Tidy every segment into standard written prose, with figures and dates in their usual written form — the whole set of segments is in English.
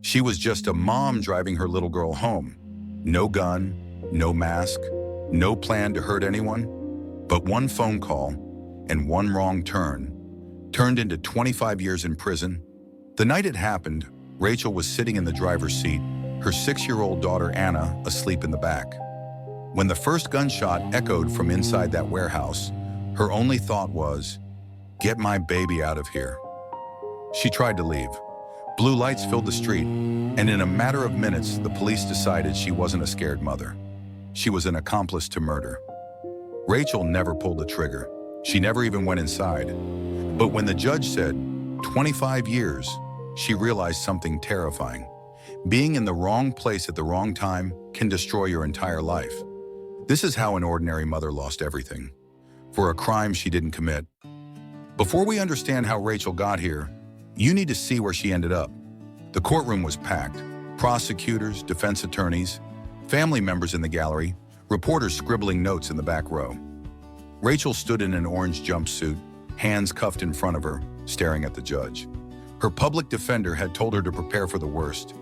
She was just a mom driving her little girl home. No gun, no mask, no plan to hurt anyone. But one phone call and one wrong turn turned into 25 years in prison. The night it happened, Rachel was sitting in the driver's seat, her 6-year-old daughter Anna asleep in the back. When the first gunshot echoed from inside that warehouse, her only thought was, "Get my baby out of here." She tried to leave. Blue lights filled the street, and in a matter of minutes, the police decided she wasn't a scared mother. She was an accomplice to murder. Rachel never pulled the trigger. She never even went inside. But when the judge said, 25 years, she realized something terrifying. Being in the wrong place at the wrong time can destroy your entire life. This is how an ordinary mother lost everything, for a crime she didn't commit. Before we understand how Rachel got here, you need to see where she ended up. The courtroom was packed. Prosecutors, defense attorneys, family members in the gallery, reporters scribbling notes in the back row. Rachel stood in an orange jumpsuit, hands cuffed in front of her, staring at the judge. Her public defender had told her to prepare for the worst,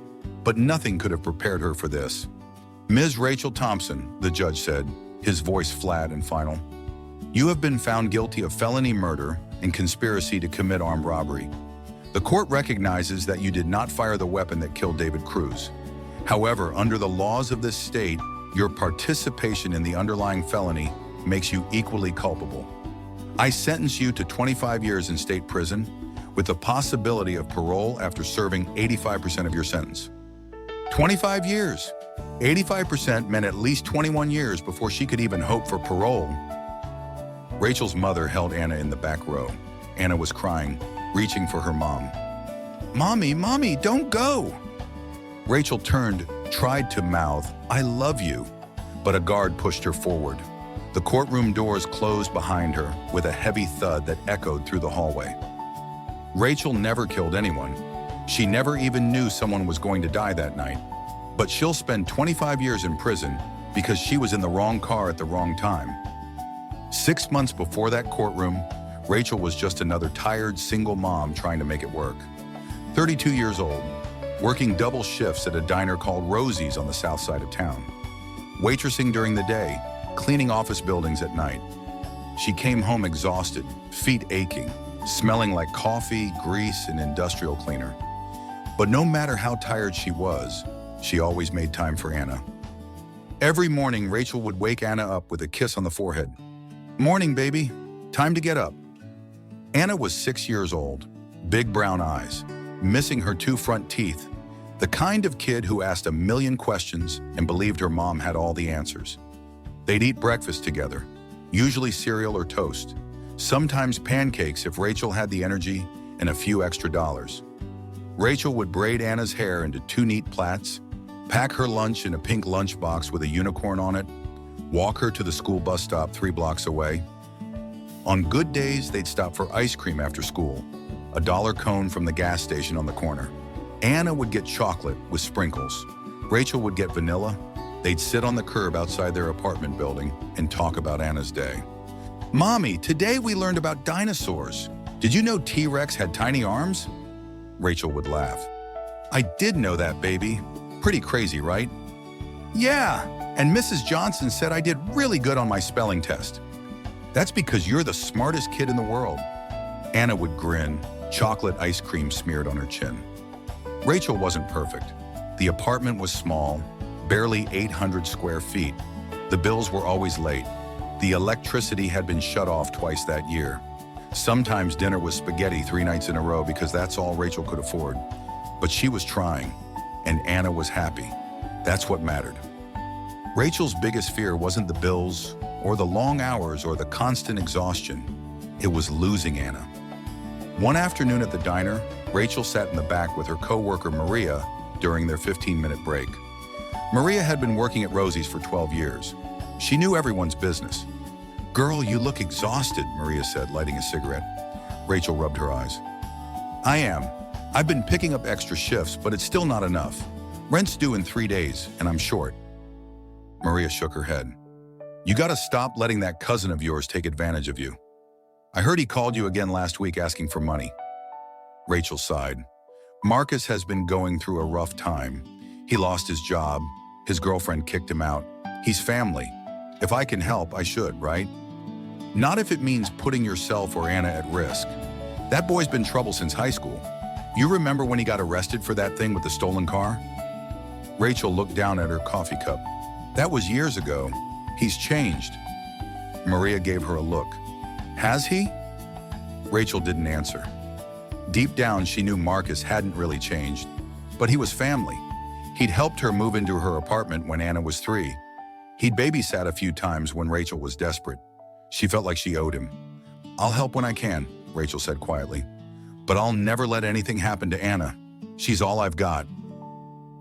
but nothing could have prepared her for this. "Ms. Rachel Thompson," the judge said, his voice flat and final, "you have been found guilty of felony murder and conspiracy to commit armed robbery. The court recognizes that you did not fire the weapon that killed David Cruz. However, under the laws of this state, your participation in the underlying felony makes you equally culpable. I sentence you to 25 years in state prison with the possibility of parole after serving 85% of your sentence." 25 years. 85% meant at least 21 years before she could even hope for parole. Rachel's mother held Anna in the back row. Anna was crying, reaching for her mom. Mommy, don't go." Rachel turned, tried to mouth, "I love you," but a guard pushed her forward. The courtroom doors closed behind her with a heavy thud that echoed through the hallway. Rachel never killed anyone. She never even knew someone was going to die that night. But she'll spend 25 years in prison because she was in the wrong car at the wrong time. 6 months before that courtroom, Rachel was just another tired single mom trying to make it work. 32 years old, working double shifts at a diner called Rosie's on the south side of town. Waitressing during the day, cleaning office buildings at night. She came home exhausted, feet aching, smelling like coffee, grease, and industrial cleaner. But no matter how tired she was, she always made time for Anna. Every morning, Rachel would wake Anna up with a kiss on the forehead. "Morning, baby. Time to get up." Anna was 6 years old, big brown eyes, missing her 2 front teeth, the kind of kid who asked a million questions and believed her mom had all the answers. They'd eat breakfast together, usually cereal or toast, sometimes pancakes if Rachel had the energy and a few extra dollars. Rachel would braid Anna's hair into 2 neat plaits, pack her lunch in a pink lunchbox with a unicorn on it, walk her to the school bus stop 3 blocks away. On good days, they'd stop for ice cream after school, a $1 cone from the gas station on the corner. Anna would get chocolate with sprinkles. Rachel would get vanilla. They'd sit on the curb outside their apartment building and talk about Anna's day. "Mommy, today we learned about dinosaurs. Did you know T-Rex had tiny arms?" Rachel would laugh. "I did know that, baby. Pretty crazy, right?" "Yeah, and Mrs. Johnson said I did really good on my spelling test." "That's because you're the smartest kid in the world." Anna would grin, chocolate ice cream smeared on her chin. Rachel wasn't perfect. The apartment was small, barely 800 square feet. The bills were always late. The electricity had been shut off twice that year. Sometimes dinner was spaghetti 3 nights in a row because that's all Rachel could afford. But she was trying, and Anna was happy. That's what mattered. Rachel's biggest fear wasn't the bills, or the long hours, or the constant exhaustion. It was losing Anna. One afternoon at the diner, Rachel sat in the back with her coworker Maria during their 15-minute break. Maria had been working at Rosie's for 12 years. She knew everyone's business. "Girl, you look exhausted," Maria said, lighting a cigarette. Rachel rubbed her eyes. "I am. I've been picking up extra shifts, but it's still not enough. Rent's due in 3 days, and I'm short." Maria shook her head. "You gotta stop letting that cousin of yours take advantage of you. I heard he called you again last week asking for money." Rachel sighed. Marcus has been going through a rough time. He lost his job. His girlfriend kicked him out. He's family. If I can help, I should, right? Not if it means putting yourself or Anna at risk. That boy's been trouble since high school. You remember when he got arrested for that thing with the stolen car? Rachel looked down at her coffee cup. That was years ago. He's changed. Maria gave her a look. Has he? Rachel didn't answer. Deep down, she knew Marcus hadn't really changed, but he was family. He'd helped her move into her apartment when Anna was 3. He'd babysat a few times when Rachel was desperate. She felt like she owed him. I'll help when I can, Rachel said quietly, but I'll never let anything happen to Anna. She's all I've got.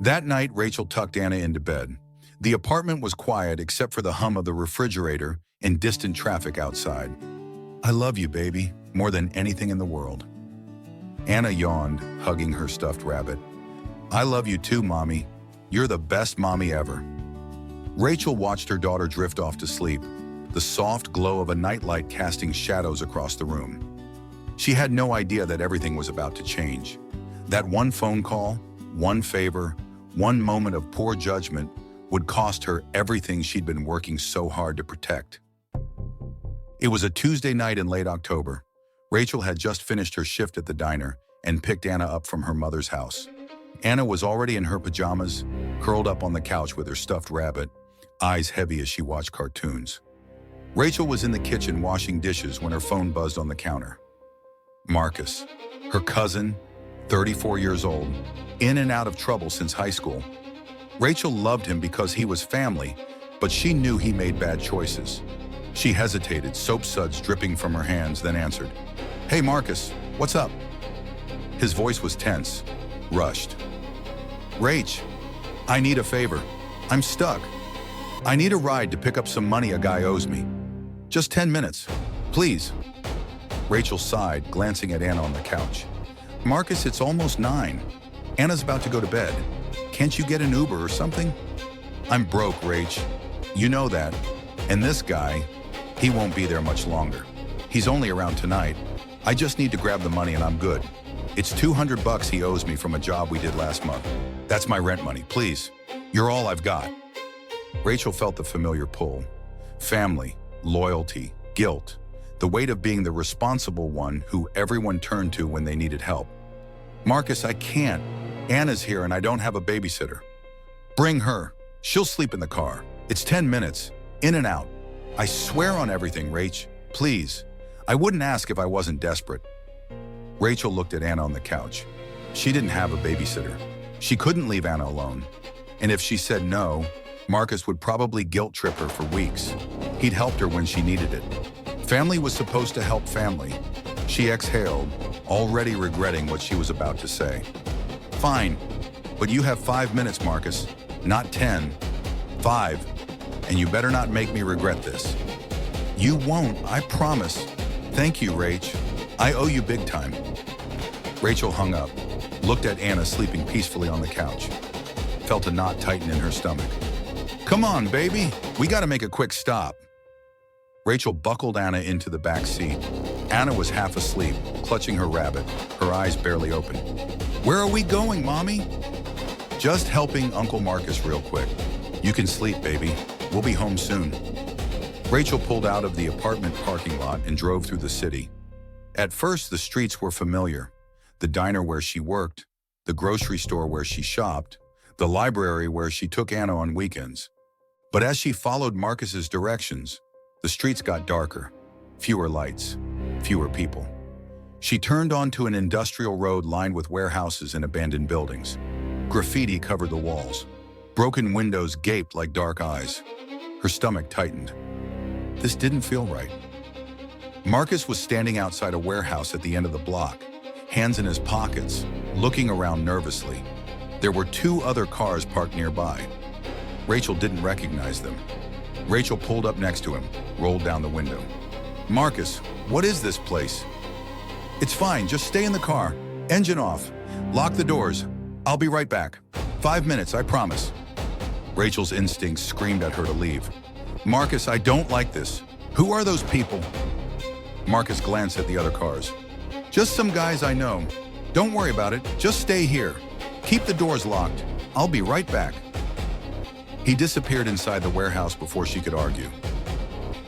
That night, Rachel tucked Anna into bed. The apartment was quiet except for the hum of the refrigerator and distant traffic outside. I love you, baby, more than anything in the world. Anna yawned, hugging her stuffed rabbit. I love you too, Mommy. You're the best mommy ever. Rachel watched her daughter drift off to sleep, the soft glow of a nightlight casting shadows across the room. She had no idea that everything was about to change. That one phone call, one favor, one moment of poor judgment would cost her everything she'd been working so hard to protect. It was a Tuesday night in late October. Rachel had just finished her shift at the diner and picked Anna up from her mother's house. Anna was already in her pajamas, curled up on the couch with her stuffed rabbit, eyes heavy as she watched cartoons. Rachel was in the kitchen washing dishes when her phone buzzed on the counter. Marcus, her cousin, 34 years old, in and out of trouble since high school. Rachel loved him because he was family, but she knew he made bad choices. She hesitated, soap suds dripping from her hands, then answered, Hey Marcus, what's up? His voice was tense, rushed. Rach, I need a favor. I'm stuck. I need a ride to pick up some money a guy owes me. Just 10 minutes, please. Rachel sighed, glancing at Anna on the couch. Marcus, it's almost 9. Anna's about to go to bed. Can't you get an Uber or something? I'm broke, Rach. You know that. And this guy, he won't be there much longer. He's only around tonight. I just need to grab the money and I'm good. It's $200 he owes me from a job we did last month. That's my rent money, please. You're all I've got. Rachel felt the familiar pull. Family, loyalty, guilt. The weight of being the responsible one who everyone turned to when they needed help. Marcus, I can't. Anna's here and I don't have a babysitter. Bring her. She'll sleep in the car. It's 10 minutes. In and out. I swear on everything, Rach. Please. I wouldn't ask if I wasn't desperate. Rachel looked at Anna on the couch. She didn't have a babysitter. She couldn't leave Anna alone. And if she said no, Marcus would probably guilt trip her for weeks. He'd helped her when she needed it. Family was supposed to help family. She exhaled, already regretting what she was about to say. Fine, but you have 5 minutes, Marcus, not 10. 5, and you better not make me regret this. You won't, I promise. Thank you, Rach. I owe you big time. Rachel hung up, looked at Anna sleeping peacefully on the couch, felt a knot tighten in her stomach. Come on, baby, we gotta make a quick stop. Rachel buckled Anna into the back seat. Anna was half asleep, clutching her rabbit, her eyes barely open. Where are we going, Mommy? Just helping Uncle Marcus real quick. You can sleep, baby. We'll be home soon. Rachel pulled out of the apartment parking lot and drove through the city. At first, the streets were familiar. The diner where she worked, the grocery store where she shopped, the library where she took Anna on weekends. But as she followed Marcus's directions, the streets got darker, fewer lights, fewer people. She turned onto an industrial road lined with warehouses and abandoned buildings. Graffiti covered the walls. Broken windows gaped like dark eyes. Her stomach tightened. This didn't feel right. Marcus was standing outside a warehouse at the end of the block, hands in his pockets, looking around nervously. There were 2 other cars parked nearby. Rachel didn't recognize them. Rachel pulled up next to him, rolled down the window. Marcus, what is this place? It's fine, just stay in the car. Engine off. Lock the doors. I'll be right back. 5 minutes, I promise. Rachel's instincts screamed at her to leave. Marcus, I don't like this. Who are those people? Marcus glanced at the other cars. Just some guys I know. Don't worry about it. Just stay here. Keep the doors locked. I'll be right back." He disappeared inside the warehouse before she could argue.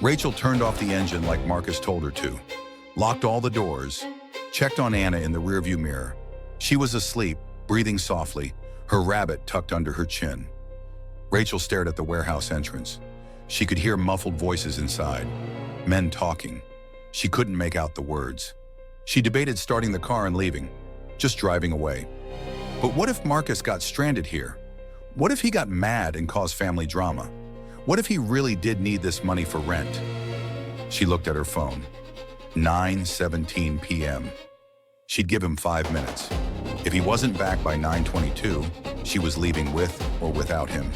Rachel turned off the engine like Marcus told her to, locked all the doors, checked on Anna in the rearview mirror. She was asleep, breathing softly, her rabbit tucked under her chin. Rachel stared at the warehouse entrance. She could hear muffled voices inside, men talking. She couldn't make out the words. She debated starting the car and leaving, just driving away. But what if Marcus got stranded here? What if he got mad and caused family drama? What if he really did need this money for rent? She looked at her phone. 9:17 p.m. She'd give him 5 minutes. If he wasn't back by 9:22, she was leaving with or without him.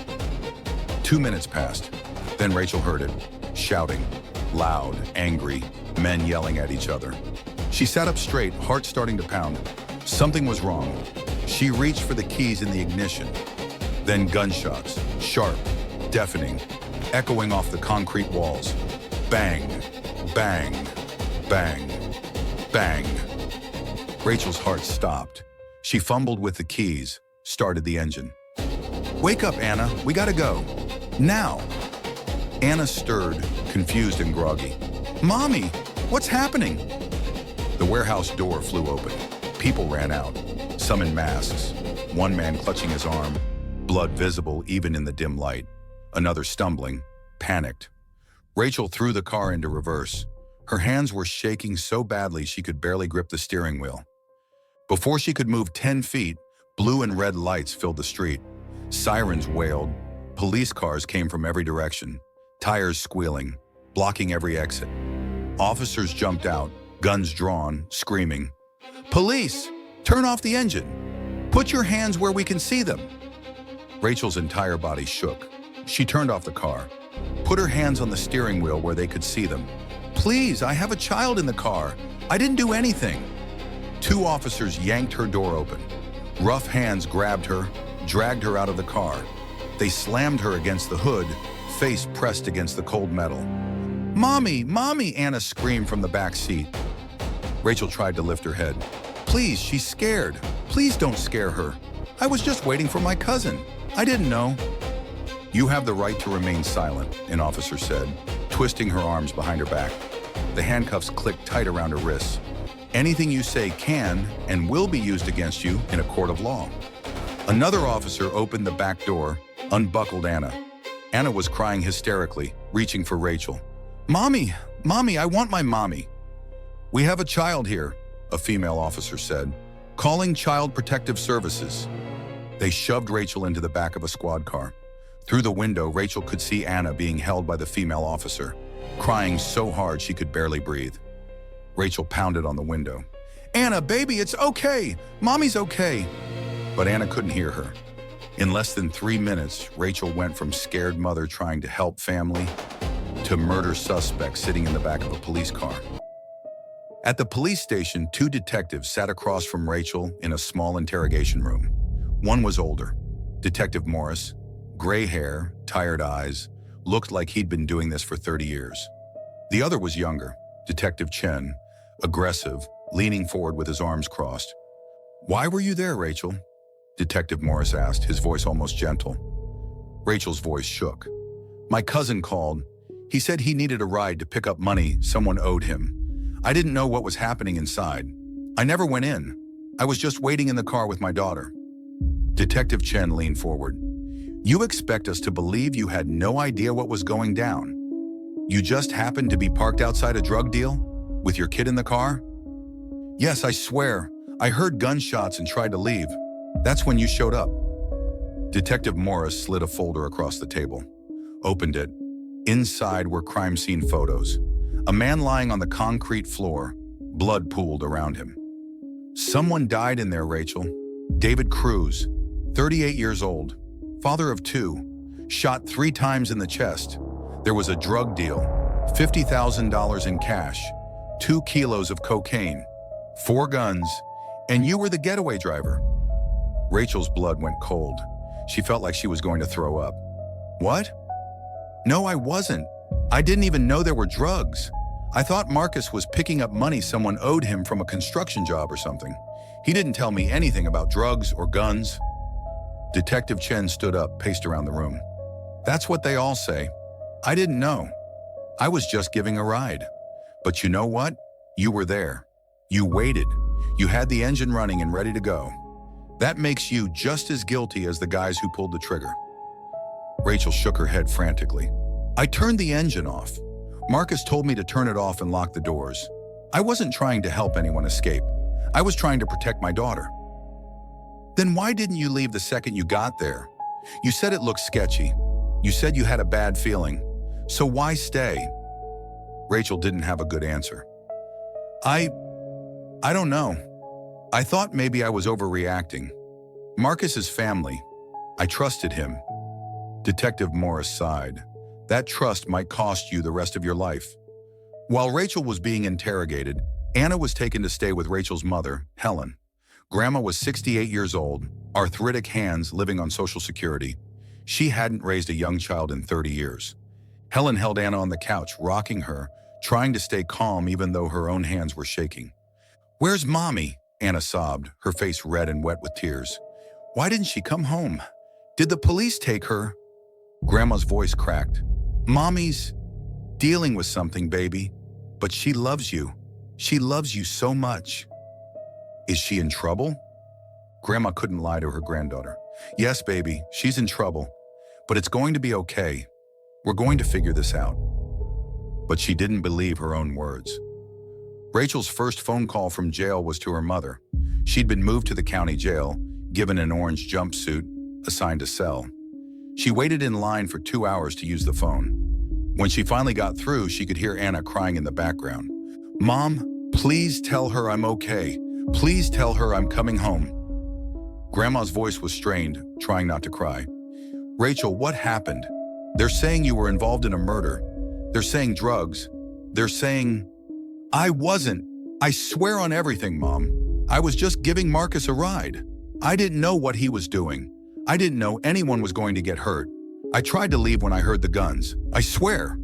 2 minutes passed. Then Rachel heard it, shouting, loud, angry, men yelling at each other. She sat up straight, heart starting to pound. Something was wrong. She reached for the keys in the ignition. Then gunshots, sharp, deafening, echoing off the concrete walls. Bang, bang, bang, bang. Rachel's heart stopped. She fumbled with the keys, started the engine. "Wake up, Anna. We gotta go. Now." Anna stirred, confused and groggy. "Mommy, what's happening?" The warehouse door flew open. People ran out, some in masks, one man clutching his arm, blood visible even in the dim light, another stumbling, panicked. Rachel threw the car into reverse. Her hands were shaking so badly she could barely grip the steering wheel. Before she could move 10 feet, blue and red lights filled the street. Sirens wailed. Police cars came from every direction, tires squealing, blocking every exit. Officers jumped out, guns drawn, screaming, "Police! Turn off the engine! Put your hands where we can see them!" Rachel's entire body shook. She turned off the car, put her hands on the steering wheel where they could see them. "Please, I have a child in the car. I didn't do anything." 2 officers yanked her door open. Rough hands grabbed her, dragged her out of the car. They slammed her against the hood, face pressed against the cold metal. "Mommy, Mommy!" Anna screamed from the back seat. Rachel tried to lift her head. "Please, she's scared. Please don't scare her. I was just waiting for my cousin. I didn't know." "You have the right to remain silent," an officer said, twisting her arms behind her back. The handcuffs clicked tight around her wrists. "Anything you say can and will be used against you in a court of law." Another officer opened the back door, unbuckled Anna. Anna was crying hysterically, reaching for Rachel. "Mommy, Mommy, I want my mommy." "We have a child here," a female officer said, "calling Child Protective Services." They shoved Rachel into the back of a squad car. Through the window, Rachel could see Anna being held by the female officer, crying so hard she could barely breathe. Rachel pounded on the window. "Anna, baby, it's okay. Mommy's okay." But Anna couldn't hear her. In less than 3 minutes, Rachel went from scared mother trying to help family to murder suspect sitting in the back of a police car. At the police station, 2 detectives sat across from Rachel in a small interrogation room. One was older, Detective Morris, gray hair, tired eyes, looked like he'd been doing this for 30 years. The other was younger, Detective Chen, aggressive, leaning forward with his arms crossed. "Why were you there, Rachel?" Detective Morris asked, his voice almost gentle. Rachel's voice shook. "My cousin called. He said he needed a ride to pick up money someone owed him. I didn't know what was happening inside. I never went in. I was just waiting in the car with my daughter." Detective Chen leaned forward. "You expect us to believe you had no idea what was going down? You just happened to be parked outside a drug deal with your kid in the car?" "Yes, I swear. I heard gunshots and tried to leave. That's when you showed up." Detective Morris slid a folder across the table, opened it. Inside were crime scene photos. A man lying on the concrete floor, blood pooled around him. "Someone died in there, Rachel. David Cruz, 38 years old, father of 2, shot 3 times in the chest. There was a drug deal, $50,000 in cash, 2 kilos of cocaine, 4 guns, and you were the getaway driver." Rachel's blood went cold. She felt like she was going to throw up. "What? No, I wasn't. I didn't even know there were drugs. I thought Marcus was picking up money someone owed him from a construction job or something. He didn't tell me anything about drugs or guns. Detective Chen stood up, paced around the room. That's what they all say. I didn't know. I was just giving a ride. But you know what? You were there. You waited. You had the engine running and ready to go. That makes you just as guilty as the guys who pulled the trigger. Rachel shook her head frantically. I turned the engine off. Marcus told me to turn it off and lock the doors. I wasn't trying to help anyone escape. I was trying to protect my daughter. Then why didn't you leave the second you got there? You said it looked sketchy. You said you had a bad feeling. So why stay? Rachel didn't have a good answer. I don't know. I thought maybe I was overreacting. Marcus's family. I trusted him. Detective Morris sighed. That trust might cost you the rest of your life. While Rachel was being interrogated, Anna was taken to stay with Rachel's mother, Helen. Grandma was 68 years old, arthritic hands, living on Social Security. She hadn't raised a young child in 30 years. Helen held Anna on the couch, rocking her, trying to stay calm even though her own hands were shaking. Where's Mommy? Anna sobbed, her face red and wet with tears. Why didn't she come home? Did the police take her? Grandma's voice cracked. Mommy's dealing with something, baby, but she loves you. She loves you so much. Is she in trouble? Grandma couldn't lie to her granddaughter. Yes, baby, she's in trouble, but it's going to be okay. We're going to figure this out. But she didn't believe her own words. Rachel's first phone call from jail was to her mother. She'd been moved to the county jail, given an orange jumpsuit, assigned a cell. She waited in line for 2 hours to use the phone. When she finally got through, she could hear Anna crying in the background. Mom, please tell her I'm okay. Please tell her I'm coming home. Grandma's voice was strained, trying not to cry. Rachel, what happened? They're saying you were involved in a murder. They're saying drugs. They're saying... I wasn't. I swear on everything, Mom. I was just giving Marcus a ride. I didn't know what he was doing. I didn't know anyone was going to get hurt. I tried to leave when I heard the guns. I swear.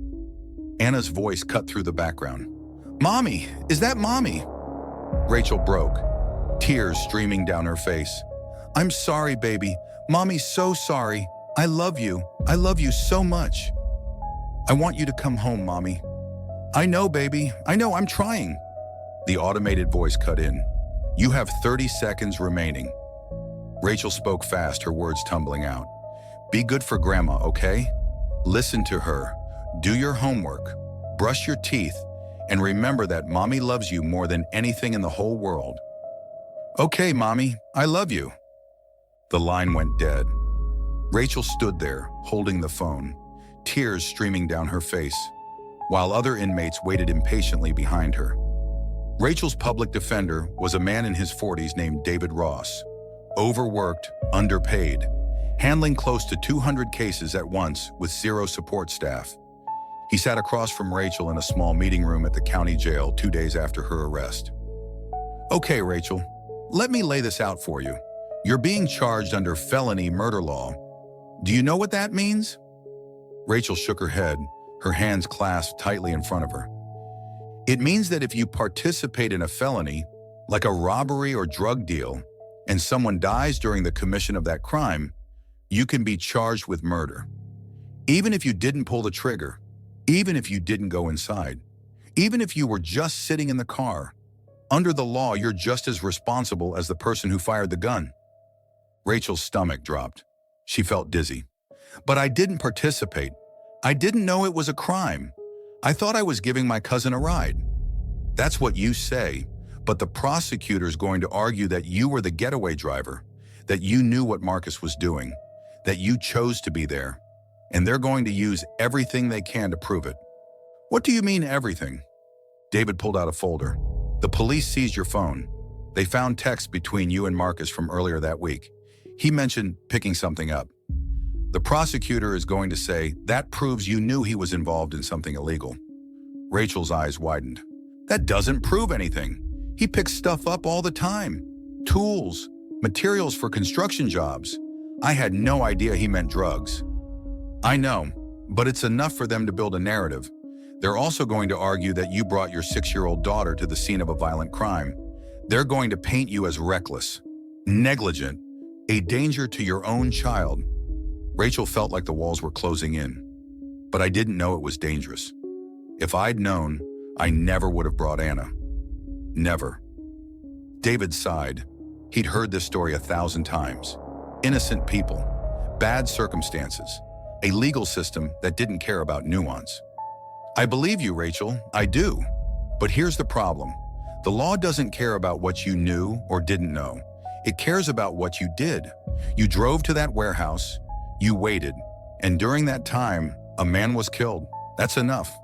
Anna's voice cut through the background. Mommy, is that Mommy? Rachel broke, tears streaming down her face. I'm sorry, baby. Mommy's so sorry. I love you. I love you so much. I want you to come home, Mommy. I know, baby. I know, I'm trying. The automated voice cut in. You have 30 seconds remaining. Rachel spoke fast, her words tumbling out. Be good for Grandma, okay? Listen to her. Do your homework. Brush your teeth. And remember that Mommy loves you more than anything in the whole world. Okay, Mommy, I love you. The line went dead. Rachel stood there, holding the phone, tears streaming down her face, while other inmates waited impatiently behind her. Rachel's public defender was a man in his 40s named David Ross, overworked, underpaid, handling close to 200 cases at once with zero support staff. He sat across from Rachel in a small meeting room at the county jail 2 days after her arrest. Okay, Rachel, let me lay this out for you. You're being charged under felony murder law. Do you know what that means? Rachel shook her head, her hands clasped tightly in front of her. It means that if you participate in a felony, like a robbery or drug deal, and someone dies during the commission of that crime, you can be charged with murder. Even if you didn't pull the trigger, even if you didn't go inside, even if you were just sitting in the car, under the law, you're just as responsible as the person who fired the gun. Rachel's stomach dropped. She felt dizzy. But I didn't participate. I didn't know it was a crime. I thought I was giving my cousin a ride. That's what you say, but the prosecutor's going to argue that you were the getaway driver, that you knew what Marcus was doing, that you chose to be there, and they're going to use everything they can to prove it. What do you mean everything? David pulled out a folder. The police seized your phone. They found texts between you and Marcus from earlier that week. He mentioned picking something up. The prosecutor is going to say that proves you knew he was involved in something illegal. Rachel's eyes widened. That doesn't prove anything. He picks stuff up all the time. Tools, materials for construction jobs. I had no idea he meant drugs. I know, but it's enough for them to build a narrative. They're also going to argue that you brought your 6-year-old daughter to the scene of a violent crime. They're going to paint you as reckless, negligent, a danger to your own child. Rachel felt like the walls were closing in. But I didn't know it was dangerous. If I'd known, I never would have brought Anna. Never. David sighed. He'd heard this story 1,000 times. Innocent people, bad circumstances, a legal system that didn't care about nuance. I believe you, Rachel, I do. But here's the problem. The law doesn't care about what you knew or didn't know. It cares about what you did. You drove to that warehouse, you waited, and during that time, a man was killed. That's enough.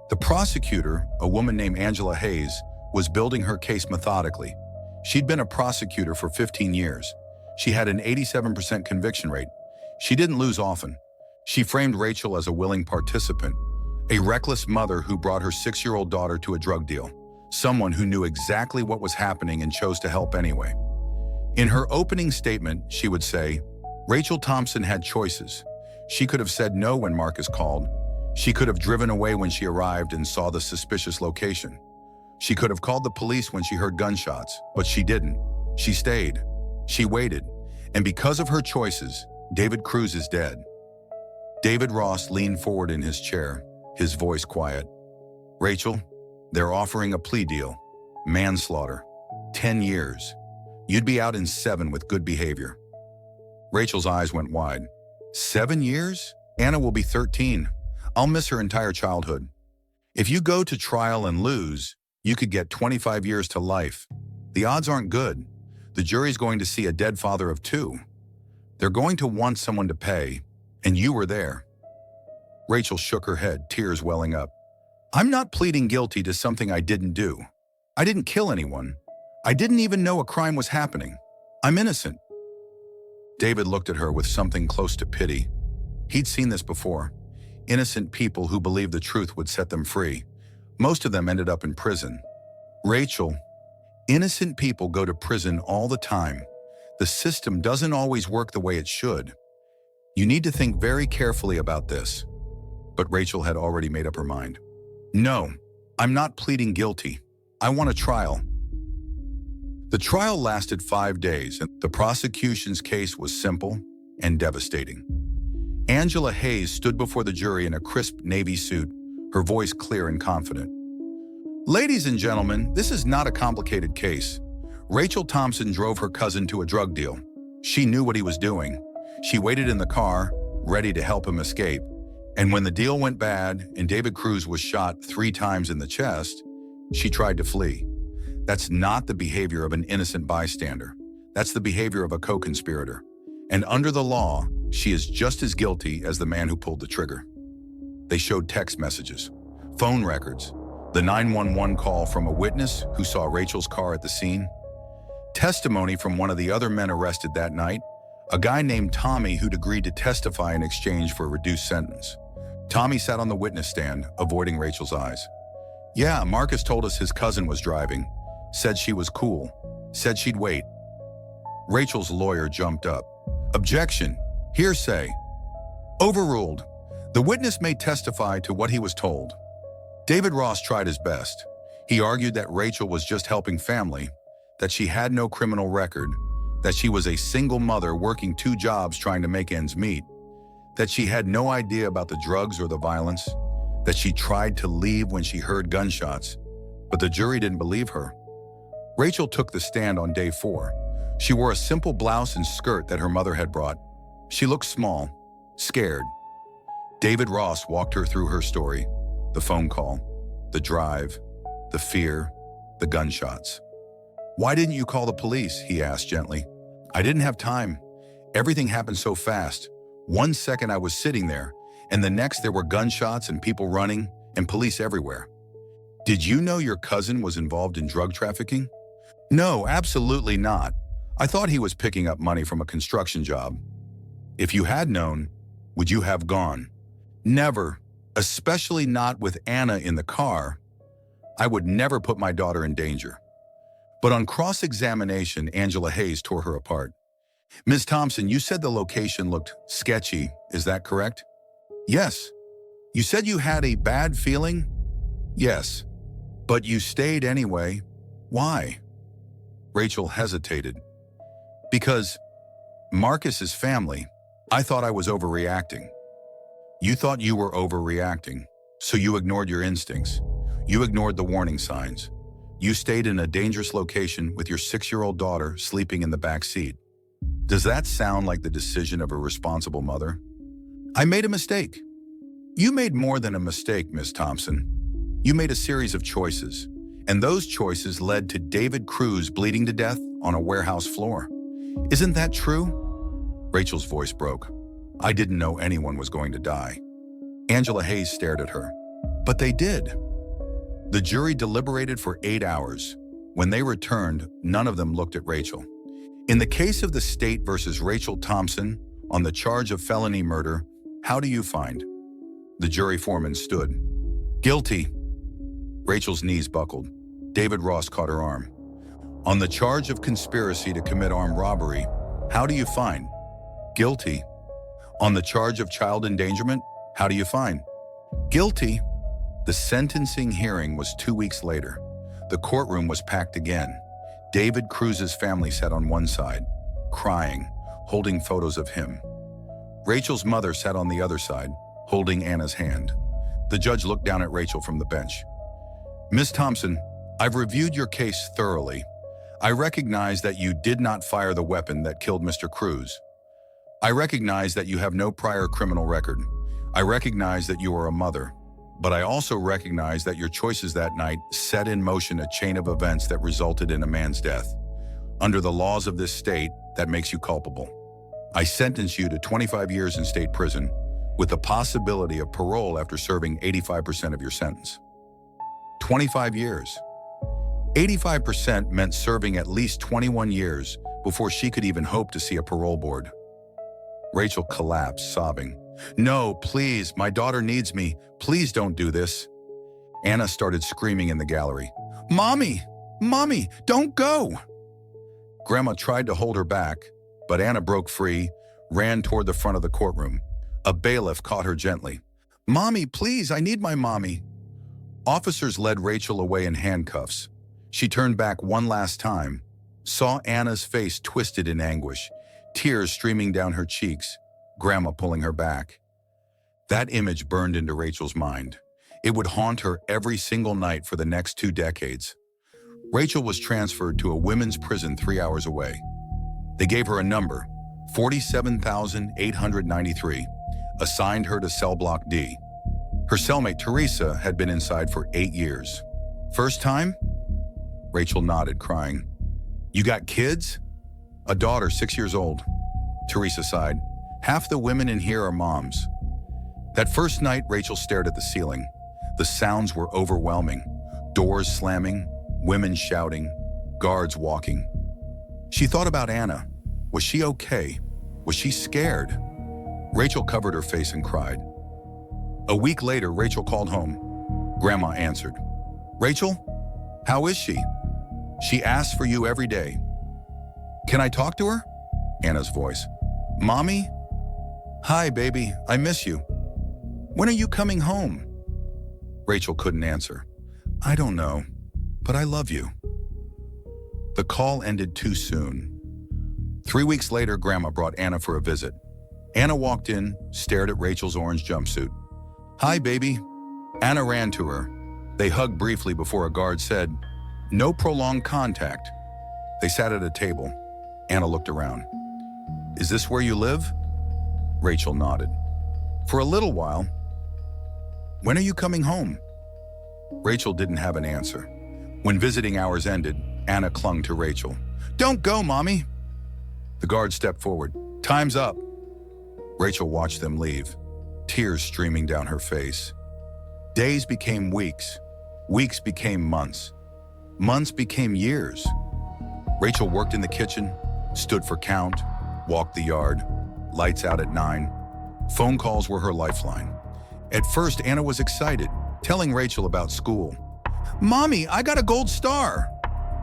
The prosecutor, a woman named Angela Hayes, was building her case methodically. She'd been a prosecutor for 15 years. She had an 87% conviction rate. She didn't lose often. She framed Rachel as a willing participant, a reckless mother who brought her 6-year-old daughter to a drug deal, someone who knew exactly what was happening and chose to help anyway. In her opening statement, she would say, Rachel Thompson had choices. She could have said no when Marcus called. She could have driven away when she arrived and saw the suspicious location. She could have called the police when she heard gunshots, but she didn't. She stayed. She waited. And because of her choices, David Cruz is dead. David Ross leaned forward in his chair, his voice quiet. Rachel, they're offering a plea deal. Manslaughter. 10 years. You'd be out in 7 with good behavior. Rachel's eyes went wide. 7 years? Anna will be 13. I'll miss her entire childhood. If you go to trial and lose, you could get 25 years to life. The odds aren't good. The jury's going to see a dead father of 2. They're going to want someone to pay, and you were there. Rachel shook her head, tears welling up. I'm not pleading guilty to something I didn't do. I didn't kill anyone. I didn't even know a crime was happening. I'm innocent. David looked at her with something close to pity. He'd seen this before. Innocent people who believed the truth would set them free. Most of them ended up in prison. Rachel, innocent people go to prison all the time. The system doesn't always work the way it should. You need to think very carefully about this. But Rachel had already made up her mind. No, I'm not pleading guilty. I want a trial. The trial lasted 5 days, and the prosecution's case was simple and devastating. Angela Hayes stood before the jury in a crisp navy suit, her voice clear and confident. Ladies and gentlemen, this is not a complicated case. Rachel Thompson drove her cousin to a drug deal. She knew what he was doing. She waited in the car, ready to help him escape. And when the deal went bad and David Cruz was shot 3 times in the chest, she tried to flee. That's not the behavior of an innocent bystander. That's the behavior of a co-conspirator. And under the law, she is just as guilty as the man who pulled the trigger. They showed text messages, phone records, the 911 call from a witness who saw Rachel's car at the scene, testimony from one of the other men arrested that night, a guy named Tommy who'd agreed to testify in exchange for a reduced sentence. Tommy sat on the witness stand, avoiding Rachel's eyes. Yeah, Marcus told us his cousin was driving, said she was cool, said she'd wait. Rachel's lawyer jumped up. Objection. Hearsay. Overruled. The witness may testify to what he was told. David Ross tried his best. He argued that Rachel was just helping family, that she had no criminal record, that she was a single mother working 2 jobs trying to make ends meet, that she had no idea about the drugs or the violence, that she tried to leave when she heard gunshots, but the jury didn't believe her. Rachel took the stand on day 4. She wore a simple blouse and skirt that her mother had brought. She looked small, scared. David Ross walked her through her story, the phone call, the drive, the fear, the gunshots. Why didn't you call the police? He asked gently. I didn't have time. Everything happened so fast. 1 second I was sitting there, and the next there were gunshots and people running and police everywhere. Did you know your cousin was involved in drug trafficking? No, absolutely not. I thought he was picking up money from a construction job. If you had known, would you have gone? Never, especially not with Anna in the car. I would never put my daughter in danger. But on cross-examination, Angela Hayes tore her apart. Ms. Thompson, you said the location looked sketchy. Is that correct? Yes. You said you had a bad feeling? Yes. But you stayed anyway. Why? Rachel hesitated. Because Marcus's family, I thought I was overreacting. You thought you were overreacting, so you ignored your instincts. You ignored the warning signs. You stayed in a dangerous location with your 6-year-old daughter sleeping in the back seat. Does that sound like the decision of a responsible mother? I made a mistake. You made more than a mistake, Miss Thompson. You made a series of choices, and those choices led to David Cruz bleeding to death on a warehouse floor. Isn't that true? Rachel's voice broke. I didn't know anyone was going to die. Angela Hayes stared at her. But they did. The jury deliberated for 8 hours. When they returned, none of them looked at Rachel. In the case of the state versus Rachel Thompson, on the charge of felony murder, how do you find? The jury foreman stood. Guilty. Rachel's knees buckled. David Ross caught her arm. On the charge of conspiracy to commit armed robbery, how do you find? Guilty. On the charge of child endangerment, how do you find? Guilty. The sentencing hearing was 2 weeks later. The courtroom was packed again. David Cruz's family sat on one side, crying, holding photos of him. Rachel's mother sat on the other side, holding Anna's hand. The judge looked down at Rachel from the bench. Miss Thompson, I've reviewed your case thoroughly. I recognize that you did not fire the weapon that killed Mr. Cruz. I recognize that you have no prior criminal record. I recognize that you are a mother. But I also recognize that your choices that night set in motion a chain of events that resulted in a man's death. Under the laws of this state, that makes you culpable. I sentence you to 25 years in state prison with the possibility of parole after serving 85% of your sentence. 25 years. 85% meant serving at least 21 years before she could even hope to see a parole board. Rachel collapsed, sobbing. No, please, my daughter needs me. Please don't do this. Anna started screaming in the gallery. Mommy! Mommy, don't go! Grandma tried to hold her back, but Anna broke free, ran toward the front of the courtroom. A bailiff caught her gently. Mommy, please, I need my mommy. Officers led Rachel away in handcuffs. She turned back one last time, saw Anna's face twisted in anguish, tears streaming down her cheeks, Grandma pulling her back. That image burned into Rachel's mind. It would haunt her every single night for the next 2 decades. Rachel was transferred to a women's prison 3 hours away. They gave her a number, 47,893, assigned her to cell block D. Her cellmate Teresa had been inside for 8 years. First time? Rachel nodded, crying. You got kids? A daughter, 6 years old. Teresa sighed. Half the women in here are moms. That first night, Rachel stared at the ceiling. The sounds were overwhelming. Doors slamming, women shouting, guards walking. She thought about Anna. Was she okay? Was she scared? Rachel covered her face and cried. A week later, Rachel called home. Grandma answered. Rachel, how is she? She asks for you every day. Can I talk to her? Anna's voice. Mommy? Hi, baby, I miss you. When are you coming home? Rachel couldn't answer. I don't know, but I love you. The call ended too soon. 3 weeks later, Grandma brought Anna for a visit. Anna walked in, stared at Rachel's orange jumpsuit. Hi, baby. Anna ran to her. They hugged briefly before a guard said, No prolonged contact. They sat at a table. Anna looked around. Is this where you live? Rachel nodded. For a little while. When are you coming home? Rachel didn't have an answer. When visiting hours ended, Anna clung to Rachel. Don't go, Mommy. The guard stepped forward. Time's up. Rachel watched them leave, tears streaming down her face. Days became weeks. Weeks became months. Months became years. Rachel worked in the kitchen, stood for count, walked the yard, lights out at 9. Phone calls were her lifeline. At first, Anna was excited, telling Rachel about school. Mommy, I got a gold star.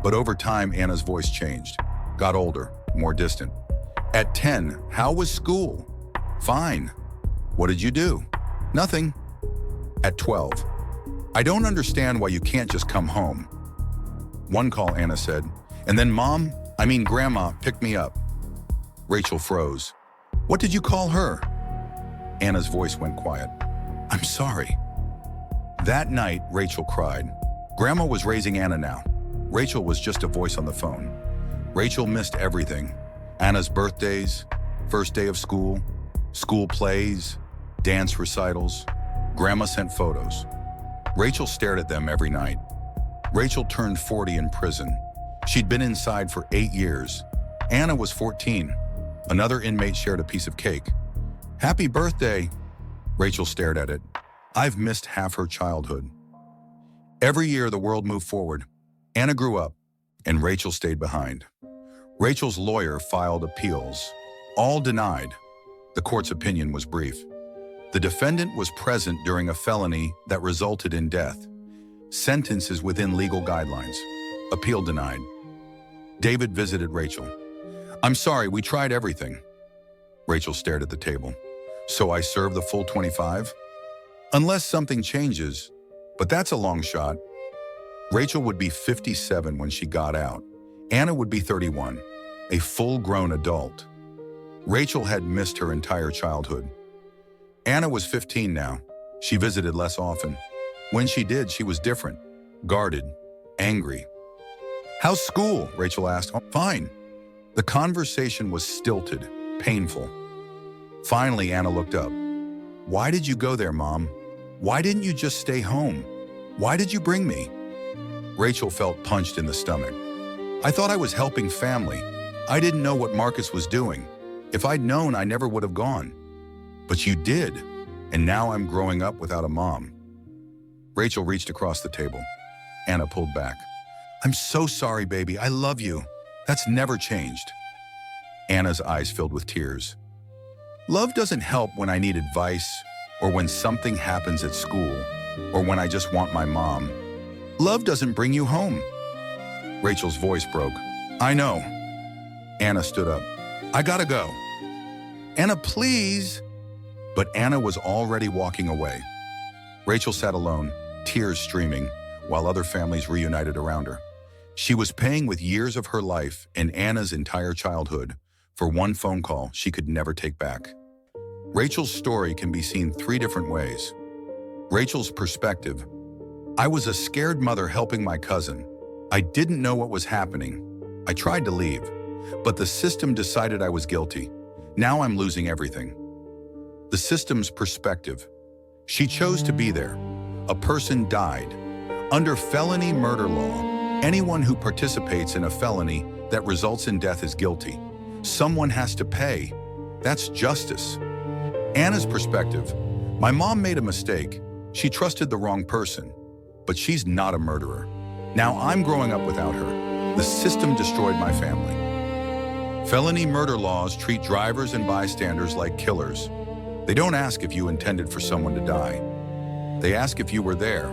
But over time, Anna's voice changed, got older, more distant. At 10, how was school? Fine. What did you do? Nothing. At 12, I don't understand why you can't just come home. One call, Anna said, and then Grandma picked me up. Rachel froze. What did you call her? Anna's voice went quiet. I'm sorry. That night, Rachel cried. Grandma was raising Anna now. Rachel was just a voice on the phone. Rachel missed everything. Anna's birthdays, first day of school, school plays, dance recitals. Grandma sent photos. Rachel stared at them every night. Rachel turned 40 in prison. She'd been inside for 8 years. Anna was 14. Another inmate shared a piece of cake. Happy birthday. Rachel stared at it. I've missed half her childhood. Every year the world moved forward. Anna grew up, and Rachel stayed behind. Rachel's lawyer filed appeals. All denied. The court's opinion was brief. The defendant was present during a felony that resulted in death. Sentence is within legal guidelines. Appeal denied. David visited Rachel. I'm sorry, we tried everything. Rachel stared at the table. So I serve the full 25? Unless something changes, but that's a long shot. Rachel would be 57 when she got out. Anna would be 31, a full-grown adult. Rachel had missed her entire childhood. Anna was 15 now. She visited less often. When she did, she was different, guarded, angry. How's school? Rachel asked. Oh, fine. The conversation was stilted, painful. Finally, Anna looked up. Why did you go there, Mom? Why didn't you just stay home? Why did you bring me? Rachel felt punched in the stomach. I thought I was helping family. I didn't know what Marcus was doing. If I'd known, I never would have gone. But you did, and now I'm growing up without a mom. Rachel reached across the table. Anna pulled back. I'm so sorry, baby. I love you. That's never changed. Anna's eyes filled with tears. Love doesn't help when I need advice, or when something happens at school, or when I just want my mom. Love doesn't bring you home. Rachel's voice broke. I know. Anna stood up. I gotta go. Anna, please. But Anna was already walking away. Rachel sat alone, tears streaming, while other families reunited around her. She was paying with years of her life and Anna's entire childhood for one phone call she could never take back. Rachel's story can be seen 3 different ways. Rachel's perspective. I was a scared mother helping my cousin. I didn't know what was happening. I tried to leave, but the system decided I was guilty. Now I'm losing everything. The system's perspective. She chose to be there. A person died. Under felony murder law, anyone who participates in a felony that results in death is guilty. Someone has to pay. That's justice. Anna's perspective. My mom made a mistake. She trusted the wrong person. But she's not a murderer. Now I'm growing up without her. The system destroyed my family. Felony murder laws treat drivers and bystanders like killers. They don't ask if you intended for someone to die. They ask if you were there.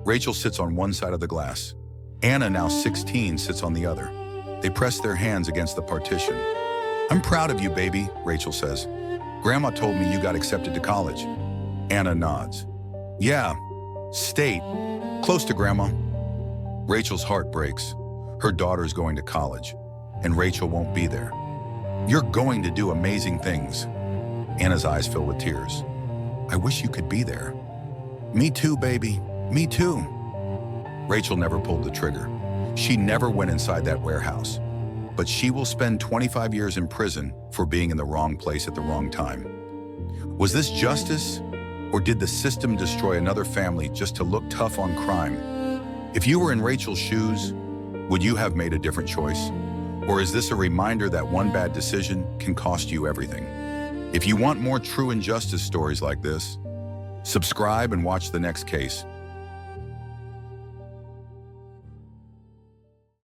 Rachel sits on one side of the glass. Anna, now 16, sits on the other. They press their hands against the partition. I'm proud of you, baby, Rachel says. Grandma told me you got accepted to college. Anna nods. Yeah, state, close to Grandma. Rachel's heart breaks. Her daughter's going to college, and Rachel won't be there. You're going to do amazing things. Anna's eyes fill with tears. I wish you could be there. Me too, baby. Me too. Rachel never pulled the trigger. She never went inside that warehouse. But she will spend 25 years in prison for being in the wrong place at the wrong time. Was this justice? Or did the system destroy another family just to look tough on crime? If you were in Rachel's shoes, would you have made a different choice? Or is this a reminder that one bad decision can cost you everything? If you want more true injustice stories like this, subscribe and watch the next case.